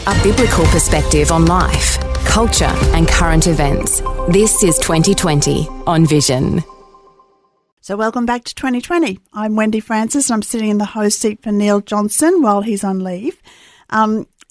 a biblical perspective on life, culture and current events. This is 2020 on Vision. So welcome back to 2020. I'm Wendy Francis and I'm sitting in the host seat for Neil Johnson while he's on leave.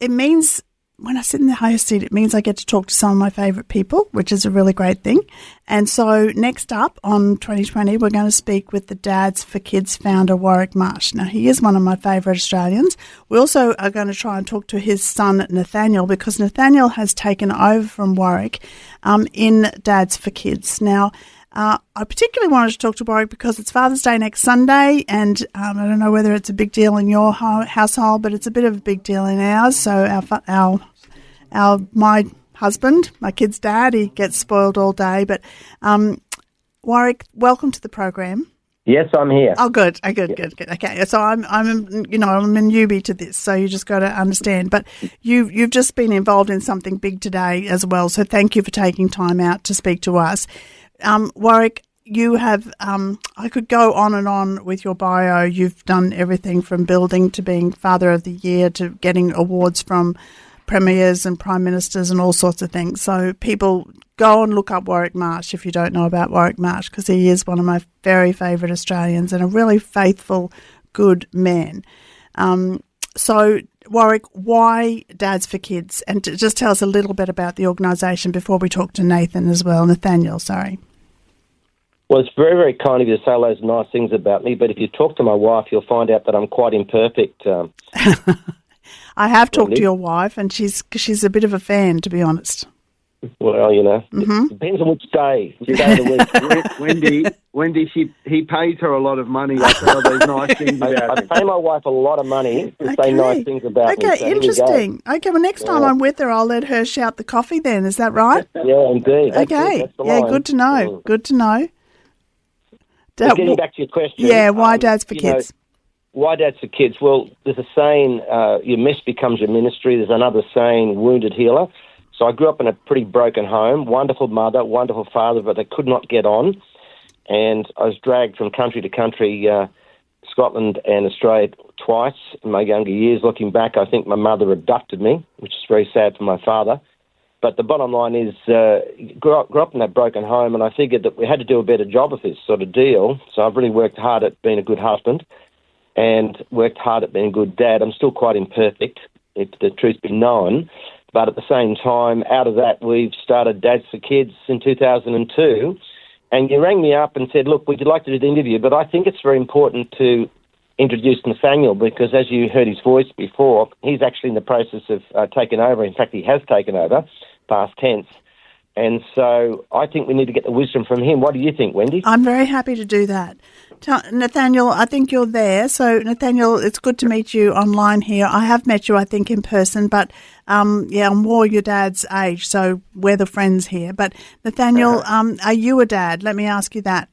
It means, when I sit in the host seat, it means I get to talk to some of my favourite people, which is a really great thing. And so next up on 2020, we're going to speak with the Dads4Kids founder, Warwick Marsh. Now, he is one of my favourite Australians. We also are going to try and talk to his son, Nathaniel, because Nathaniel has taken over from Warwick in Dads4Kids. Now, I particularly wanted to talk to Warwick because it's Father's Day next Sunday, and I don't know whether it's a big deal in your household, but it's a bit of a big deal in ours. So my husband, my kid's dad, he gets spoiled all day. But Warwick, welcome to the program. Yes, I'm here. Oh, good. Good. Okay, so I'm a newbie to this, so you just got to understand. But you've just been involved in something big today as well. So thank you for taking time out to speak to us. Warwick, you have, I could go on and on with your bio. You've done everything from building to being Father of the Year to getting awards from premiers and prime ministers and all sorts of things. So people go and look up Warwick Marsh if you don't know about Warwick Marsh, because he is one of my very favourite Australians and a really faithful, good man. So, Warwick, why Dads4Kids? And just tell us a little bit about the organisation before we talk to Nathaniel, sorry. Well, it's very, very kind of you to say those nice things about me, but if you talk to my wife, you'll find out that I'm quite imperfect. I have talked to your wife, and she's a bit of a fan, to be honest. Well, depends on which day of the week. Wendy, he pays her a lot of money. I tell her those nice things about I pay my wife a lot of money to say nice things about me. Okay, so interesting. Okay, well, next time I'm with her, I'll let her shout the coffee then. Is that right? Yeah, indeed. Okay. Good to know. Good to know. Getting back to your question. Yeah, why Dads4Kids? Why Dads4Kids? Well, there's a saying, your mess becomes your ministry. There's another saying, wounded healer. So I grew up in a pretty broken home, wonderful mother, wonderful father, but they could not get on. And I was dragged from country to country, Scotland and Australia twice in my younger years. Looking back, I think my mother abducted me, which is very sad for my father. But the bottom line is, grew up in that broken home, and I figured that we had to do a better job of this sort of deal. So I've really worked hard at being a good husband and worked hard at being a good dad. I'm still quite imperfect, if the truth be known. But at the same time, out of that, we've started Dads4Kids in 2002. And you rang me up and said, look, would you like to do the interview? But I think it's very important to introduce Nathaniel because, as you heard his voice before, he's actually in the process of taking over. In fact, he has taken over, past tense. And so I think we need to get the wisdom from him. What do you think, Wendy? I'm very happy to do that. Nathaniel, I think you're there. So, Nathaniel, it's good to meet you online here. I have met you, I think, in person, but, I'm more your dad's age, so we're the friends here. But, Nathaniel, are you a dad? Let me ask you that.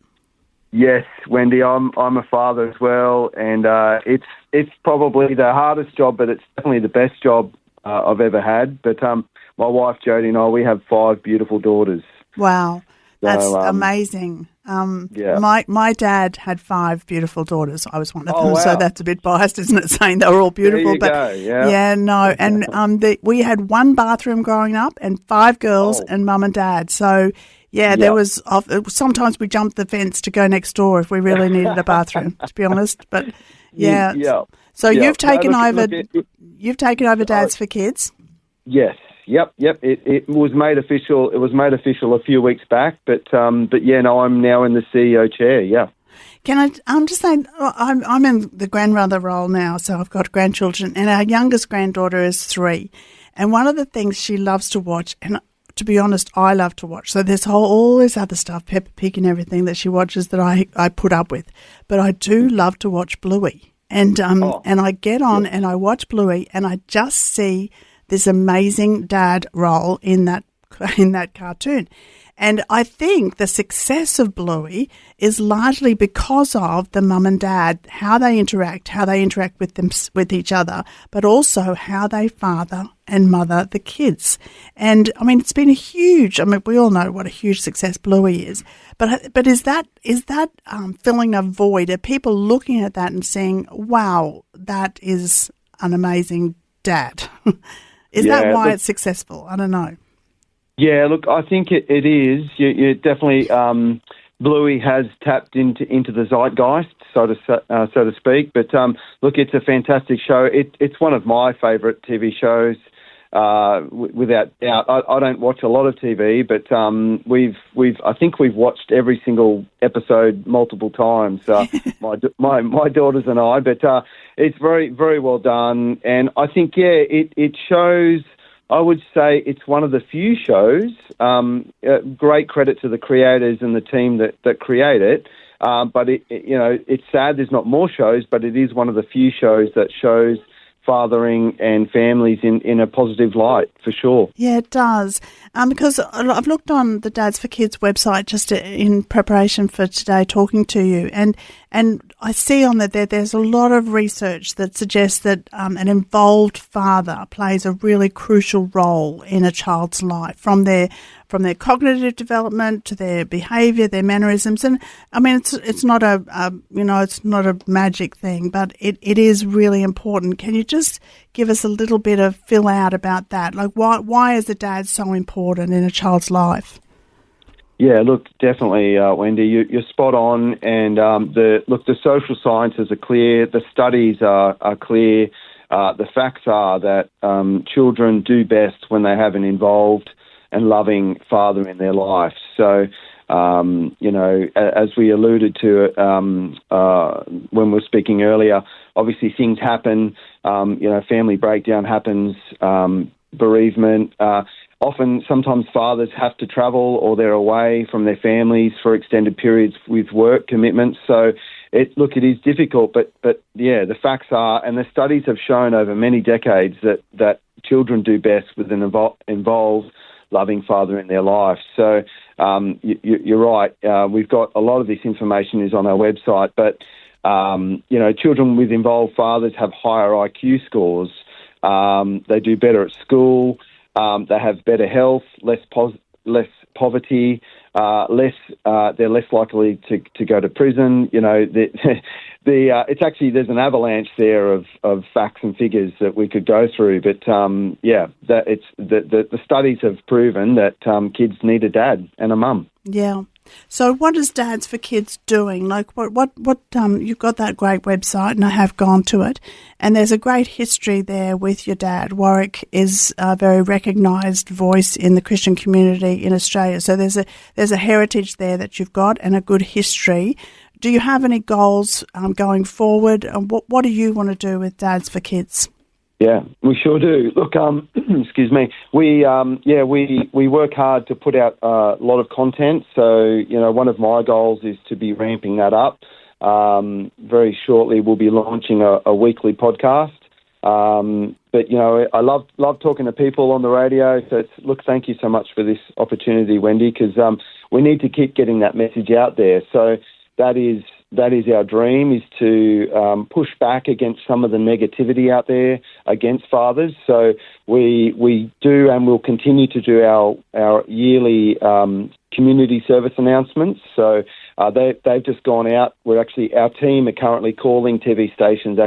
Yes, Wendy, I'm a father as well, and it's probably the hardest job, but it's definitely the best job I've ever had. But my wife, Jodie, and I, we have 5 beautiful daughters. Wow. That's amazing. My dad had 5 beautiful daughters. I was one of them, so that's a bit biased, isn't it, saying they were all beautiful? There you go. And we had 1 bathroom growing up and 5 girls and mum and dad. So, there was sometimes we jumped the fence to go next door if we really needed a bathroom, to be honest. But, So you've taken over Dads4Kids? Yes. Yep. It was made official. It was made official a few weeks back, but I'm now in the CEO chair. Yeah. I'm just saying, I'm in the grandmother role now, so I've got grandchildren, and our youngest granddaughter is 3, and one of the things she loves to watch, and to be honest, I love to watch. So there's all this other stuff, Peppa Pig and everything that she watches that I put up with, but I do love to watch Bluey, and I get on and I watch Bluey, and I just see this amazing dad role in that cartoon. And I think the success of Bluey is largely because of the mum and dad, how they interact with each other, but also how they father and mother the kids. And I mean, it's been we all know what a huge success Bluey is. But is that filling a void? Are people looking at that and saying, "Wow, that is an amazing dad"? Is that why it's successful? I don't know. Yeah, look, I think it is. You definitely, Bluey has tapped into the zeitgeist, so to speak. But look, it's a fantastic show. It's one of my favourite TV shows, without doubt. I don't watch a lot of TV, but I think we've watched every single episode multiple times. My daughters and I. But it's very, very well done, and I think it shows. I would say it's one of the few shows. Great credit to the creators and the team that create it. But it's sad there's not more shows, but it is one of the few shows that shows fathering and families in a positive light, for sure. Yeah, it does. Because I've looked on the Dads4Kids website just in preparation for today talking to you, and I see on there's a lot of research that suggests that an involved father plays a really crucial role in a child's life, from their cognitive development to their behaviour, their mannerisms. And I mean, it's not it's not a magic thing, but it is really important. Can you just give us a little bit of fill out about that? Like, why is the dad so important in a child's life? Yeah, look, definitely, Wendy, you're spot on. And the social sciences are clear, the studies are clear. The facts are that children do best when they have an involved and loving father in their life. So, as we alluded to when we were speaking earlier, obviously things happen. Family breakdown happens, bereavement. Sometimes fathers have to travel, or they're away from their families for extended periods with work commitments. So, it is difficult, but yeah, the facts are, and the studies have shown over many decades that children do best with an involved, loving father in their life. So you're right. We've got a lot of this information is on our website, but children with involved fathers have higher IQ scores. They do better at school. They have better health, less poverty, they're less likely to go to prison. It's actually, there's an avalanche there of facts and figures that we could go through. But the studies have proven that kids need a dad and a mum. Yeah. So what is Dads4Kids doing? Like what you've got that great website, and I have gone to it, and there's a great history there with your dad. Warwick is a very recognised voice in the Christian community in Australia. So there's a heritage there that you've got, and a good history. Do you have any goals going forward? What do you want to do with Dads4Kids? Yeah, we sure do. Look, excuse me. We work hard to put out a lot of content. So, one of my goals is to be ramping that up. Very shortly, we'll be launching a weekly podcast. But I love talking to people on the radio. So, thank you so much for this opportunity, Wendy, because we need to keep getting that message out there. So that is our dream, is to push back against some of the negativity out there against fathers. So we do and will continue to do our yearly community service announcements. So they've just gone out. Our team are currently calling TV stations,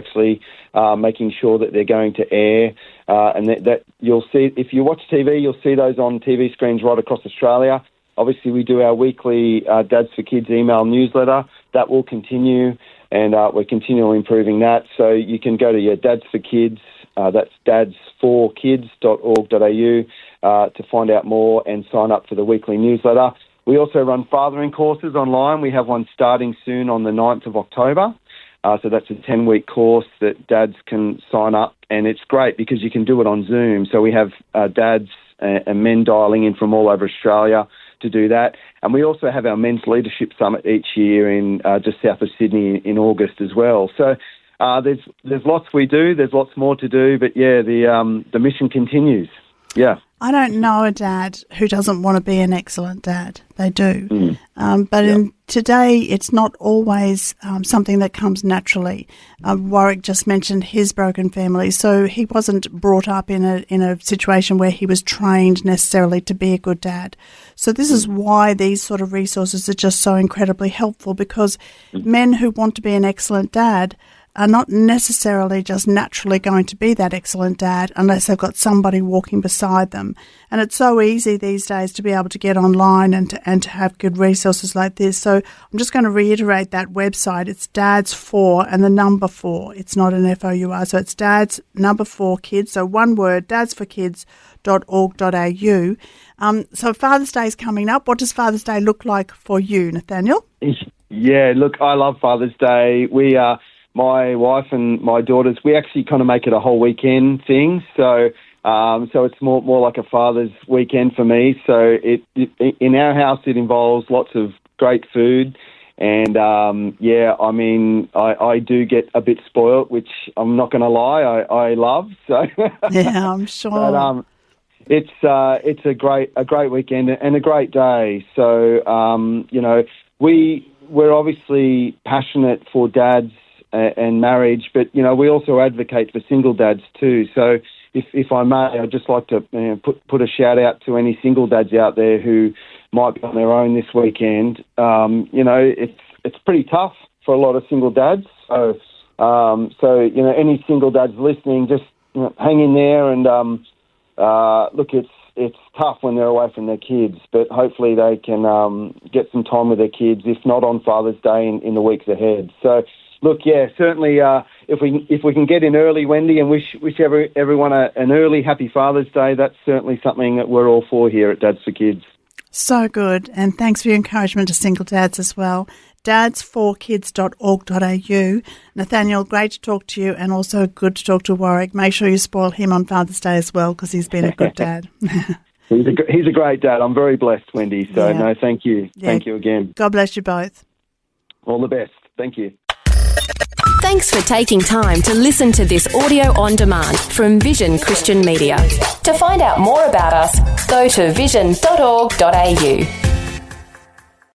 making sure that they're going to air. And that you'll see, if you watch TV, you'll see those on TV screens right across Australia. Obviously, we do our weekly Dads4Kids email newsletter. That will continue, and we're continually improving that. So you can go to your Dads4Kids, that's dads4kids.org.au, to find out more and sign up for the weekly newsletter. We also run fathering courses online. We have one starting soon on the 9th of October. So that's a 10-week course that dads can sign up, and it's great because you can do it on Zoom. So we have dads and men dialing in from all over Australia to do that. And we also have our Men's Leadership Summit each year in just south of Sydney in August as well. So there's lots we do. There's lots more to do. But, yeah, the mission continues. Yeah. I don't know a dad who doesn't want to be an excellent dad. They do. But today it's not always something that comes naturally. Warwick just mentioned his broken family, so he wasn't brought up in a situation where he was trained necessarily to be a good dad. So this is why these sort of resources are just so incredibly helpful, because men who want to be an excellent dad are not necessarily just naturally going to be that excellent dad unless they've got somebody walking beside them. And it's so easy these days to be able to get online and to have good resources like this. So I'm just going to reiterate that website. It's Dads4 and the number 4. It's not an FOUR. So it's Dads number 4 Kids. So one word, dads4kids.org.au. So Father's Day is coming up. What does Father's Day look like for you, Nathaniel? Yeah, look, I love Father's Day. We my wife and my daughters, we actually kind of make it a whole weekend thing. So it's more like a father's weekend for me. So it in our house, it involves lots of great food. And, I do get a bit spoiled, which I'm not going to lie, I love. So yeah, I'm sure. But, it's a great weekend and a great day. So, we're obviously passionate for dads and marriage, but, we also advocate for single dads too. So if I may, I'd just like to put a shout out to any single dads out there who might be on their own this weekend. It's pretty tough for a lot of single dads. So any single dads listening, just hang in there and look, it's tough when they're away from their kids, but hopefully they can get some time with their kids, if not on Father's Day in the weeks ahead. So, look, yeah, certainly if we can get in early, Wendy, and wish everyone an early Happy Father's Day, that's certainly something that we're all for here at Dads4Kids. So good, and thanks for your encouragement to single dads as well. Dads4kids.org.au. Nathaniel, great to talk to you, and also good to talk to Warwick. Make sure you spoil him on Father's Day as well, because he's been a good dad. He's a great dad. I'm very blessed, Wendy. So, no, thank you. Yeah. Thank you again. God bless you both. All the best. Thank you. Thanks for taking time to listen to this audio on demand from Vision Christian Media. To find out more about us, go to vision.org.au.